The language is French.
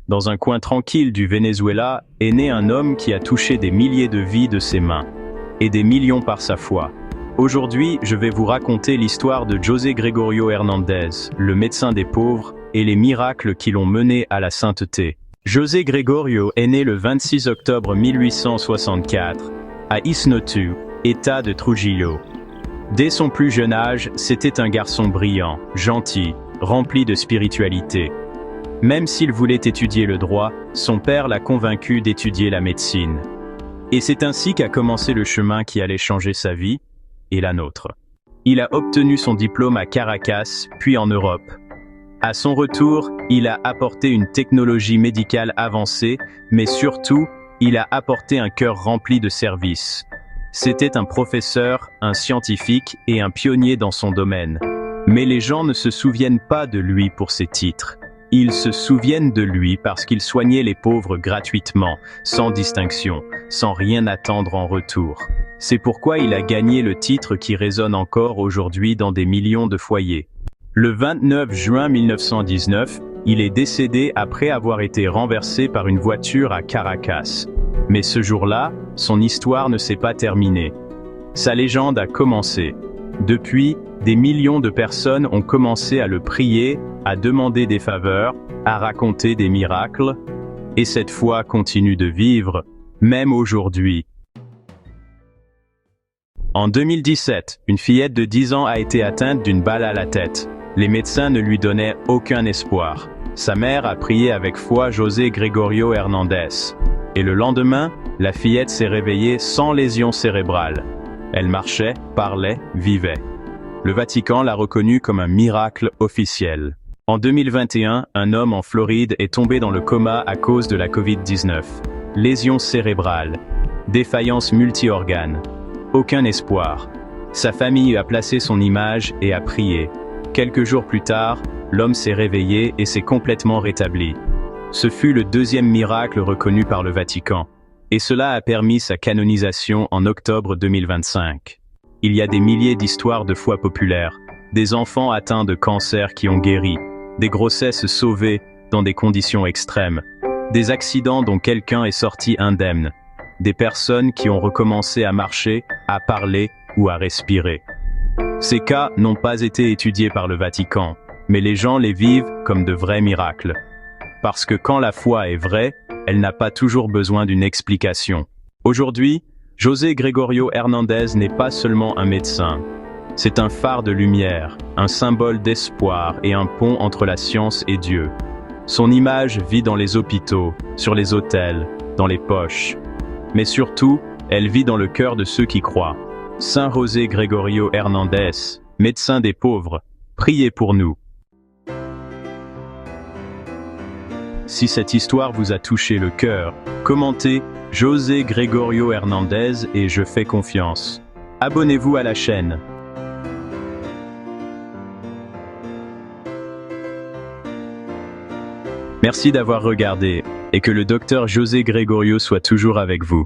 Dans un coin tranquille du Venezuela est né un homme qui a touché des milliers de vies de ses mains, et des millions par sa foi. Aujourd'hui, je vais vous raconter l'histoire de José Gregorio Hernández, le médecin des pauvres, et les miracles qui l'ont mené à la sainteté. José Gregorio est né le 26 octobre 1864, à Isnotu, État de Trujillo. Dès son plus jeune âge, c'était un garçon brillant, gentil, rempli de spiritualité. Même s'il voulait étudier le droit, son père l'a convaincu d'étudier la médecine. Et c'est ainsi qu'a commencé le chemin qui allait changer sa vie, et la nôtre. Il a obtenu son diplôme à Caracas, puis en Europe. À son retour, il a apporté une technologie médicale avancée, mais surtout, il a apporté un cœur rempli de service. C'était un professeur, un scientifique et un pionnier dans son domaine. Mais les gens ne se souviennent pas de lui pour ses titres. Ils se souviennent de lui parce qu'il soignait les pauvres gratuitement, sans distinction, sans rien attendre en retour. C'est pourquoi il a gagné le titre qui résonne encore aujourd'hui dans des millions de foyers. Le 29 juin 1919, il est décédé après avoir été renversé par une voiture à Caracas. Mais ce jour-là, son histoire ne s'est pas terminée. Sa légende a commencé. Depuis, des millions de personnes ont commencé à le prier, à demander des faveurs, à raconter des miracles, et cette foi continue de vivre, même aujourd'hui. En 2017, une fillette de 10 ans a été atteinte d'une balle à la tête. Les médecins ne lui donnaient aucun espoir. Sa mère a prié avec foi José Gregorio Hernández. Et le lendemain, la fillette s'est réveillée sans lésion cérébrale. Elle marchait, parlait, vivait. Le Vatican l'a reconnue comme un miracle officiel. En 2021, un homme en Floride est tombé dans le coma à cause de la Covid-19. Lésion cérébrale, défaillance multi-organes. Aucun espoir. Sa famille a placé son image et a prié. Quelques jours plus tard, l'homme s'est réveillé et s'est complètement rétabli. Ce fut le deuxième miracle reconnu par le Vatican. Et cela a permis sa canonisation en octobre 2025. Il y a des milliers d'histoires de foi populaires, des enfants atteints de cancer qui ont guéri, des grossesses sauvées dans des conditions extrêmes, des accidents dont quelqu'un est sorti indemne, des personnes qui ont recommencé à marcher, à parler ou à respirer. Ces cas n'ont pas été étudiés par le Vatican, mais les gens les vivent comme de vrais miracles. Parce que quand la foi est vraie, elle n'a pas toujours besoin d'une explication. Aujourd'hui, José Gregorio Hernández n'est pas seulement un médecin. C'est un phare de lumière, un symbole d'espoir et un pont entre la science et Dieu. Son image vit dans les hôpitaux, sur les autels, dans les poches. Mais surtout, elle vit dans le cœur de ceux qui croient. Saint José Gregorio Hernández, médecin des pauvres, priez pour nous. Si cette histoire vous a touché le cœur, commentez José Gregorio Hernández et je fais confiance. Abonnez-vous à la chaîne. Merci d'avoir regardé et que le docteur José Gregorio soit toujours avec vous.